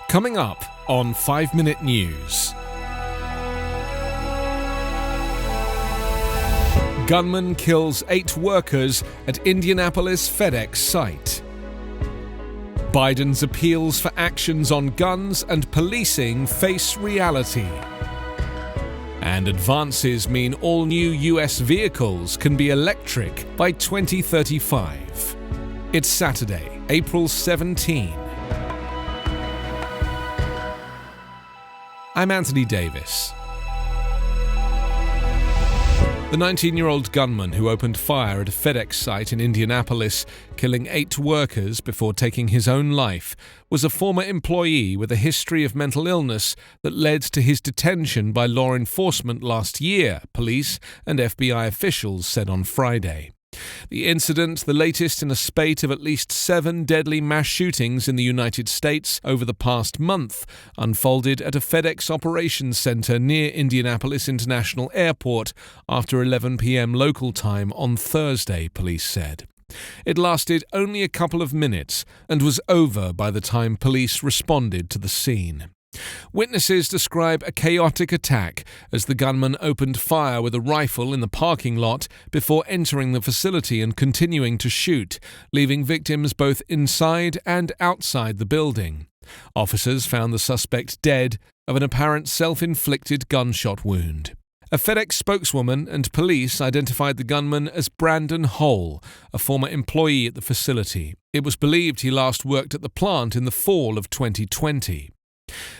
Coming up on 5 Minute News. Gunman kills 8 workers at Indianapolis FedEx site. Biden's appeals for actions on guns and policing face reality. And advances mean all new US vehicles can be electric by 2035. It's Saturday, April 17. I'm Anthony Davis. The 19-year-old gunman who opened fire at a FedEx site in Indianapolis, killing 8 workers before taking his own life, was a former employee with a history of mental illness that led to his detention by law enforcement last year, police and FBI officials said on Friday. The incident, the latest in a spate of at least 7 deadly mass shootings in the United States over the past month, unfolded at a FedEx operations center near Indianapolis International Airport after 11 p.m. local time on Thursday, police said. It lasted only a couple of minutes and was over by the time police responded to the scene. Witnesses describe a chaotic attack as the gunman opened fire with a rifle in the parking lot before entering the facility and continuing to shoot, leaving victims both inside and outside the building. Officers found the suspect dead of an apparent self-inflicted gunshot wound. A FedEx spokeswoman and police identified the gunman as Brandon Hole, a former employee at the facility. It was believed he last worked at the plant in the fall of 2020.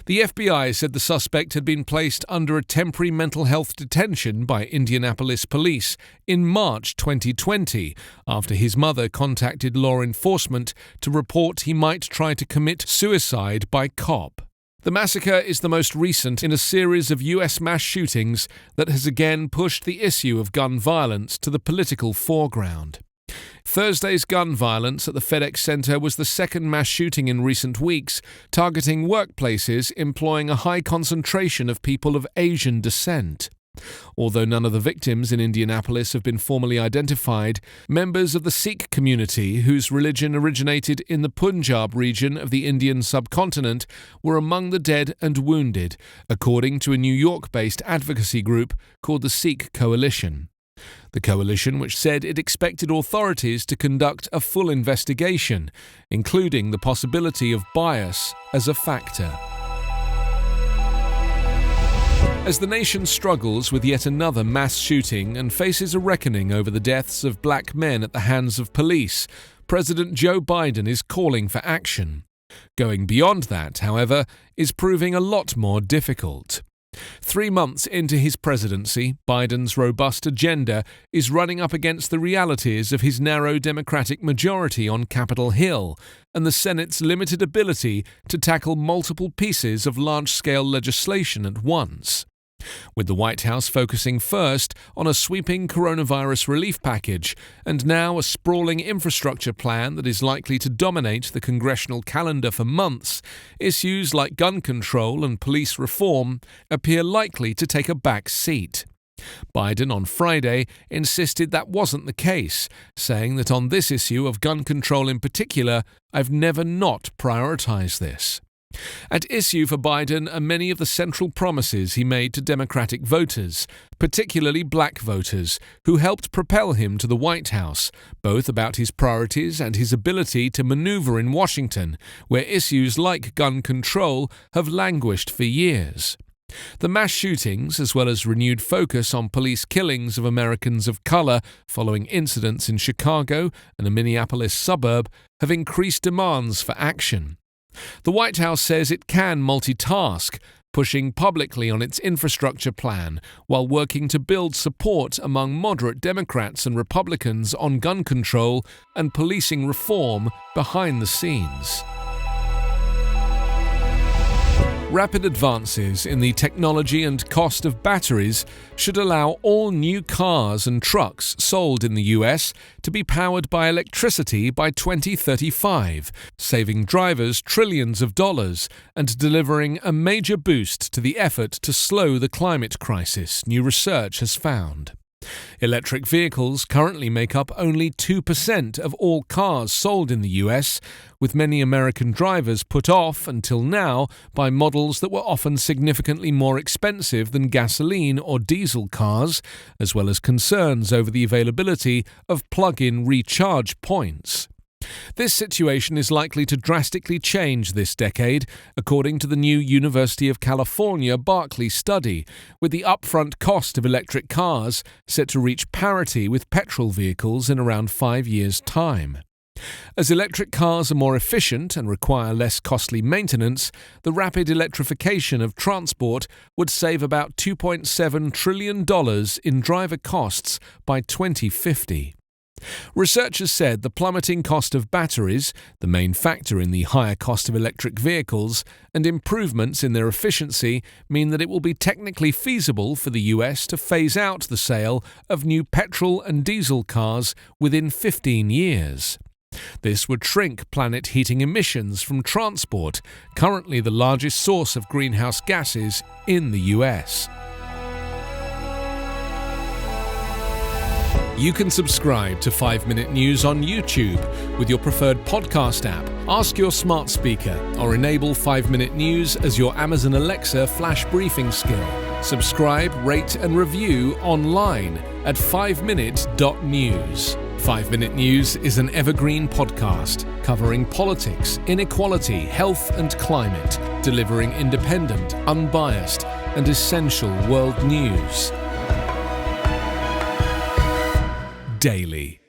The FBI said the suspect had been placed under a temporary mental health detention by Indianapolis police in March 2020 after his mother contacted law enforcement to report he might try to commit suicide by cop. The massacre is the most recent in a series of U.S. mass shootings that has again pushed the issue of gun violence to the political foreground. Thursday's gun violence at the FedEx Center was the second mass shooting in recent weeks, targeting workplaces employing a high concentration of people of Asian descent. Although none of the victims in Indianapolis have been formally identified, members of the Sikh community, whose religion originated in the Punjab region of the Indian subcontinent, were among the dead and wounded, according to a New York-based advocacy group called the Sikh Coalition. The coalition, which said it expected authorities to conduct a full investigation, including the possibility of bias as a factor. As the nation struggles with yet another mass shooting and faces a reckoning over the deaths of black men at the hands of police, President Joe Biden is calling for action. Going beyond that, however, is proving a lot more difficult. 3 months into his presidency, Biden's robust agenda is running up against the realities of his narrow Democratic majority on Capitol Hill and the Senate's limited ability to tackle multiple pieces of large-scale legislation at once. With the White House focusing first on a sweeping coronavirus relief package and now a sprawling infrastructure plan that is likely to dominate the congressional calendar for months, issues like gun control and police reform appear likely to take a back seat. Biden on Friday insisted that wasn't the case, saying that on this issue of gun control in particular, "I've never not prioritized this." At issue for Biden are many of the central promises he made to Democratic voters, particularly black voters, who helped propel him to the White House, both about his priorities and his ability to maneuver in Washington, where issues like gun control have languished for years. The mass shootings, as well as renewed focus on police killings of Americans of color following incidents in Chicago and a Minneapolis suburb, have increased demands for action. The White House says it can multitask, pushing publicly on its infrastructure plan while working to build support among moderate Democrats and Republicans on gun control and policing reform behind the scenes. Rapid advances in the technology and cost of batteries should allow all new cars and trucks sold in the US to be powered by electricity by 2035, saving drivers trillions of dollars and delivering a major boost to the effort to slow the climate crisis, new research has found. Electric vehicles currently make up only 2% of all cars sold in the US, with many American drivers put off until now by models that were often significantly more expensive than gasoline or diesel cars, as well as concerns over the availability of plug-in recharge points. This situation is likely to drastically change this decade, according to the new University of California Berkeley study, with the upfront cost of electric cars set to reach parity with petrol vehicles in around 5 years' time. As electric cars are more efficient and require less costly maintenance, the rapid electrification of transport would save about $2.7 trillion in driver costs by 2050. Researchers said the plummeting cost of batteries, the main factor in the higher cost of electric vehicles, and improvements in their efficiency mean that it will be technically feasible for the US to phase out the sale of new petrol and diesel cars within 15 years. This would shrink planet heating emissions from transport, currently the largest source of greenhouse gases in the US. You can subscribe to 5-Minute News on YouTube with your preferred podcast app. Ask your smart speaker or enable 5-Minute News as your Amazon Alexa flash briefing skill. Subscribe, rate and review online at 5minute.news. 5-Minute News is an Evergreen Podcast covering politics, inequality, health and climate, delivering independent, unbiased and essential world news daily.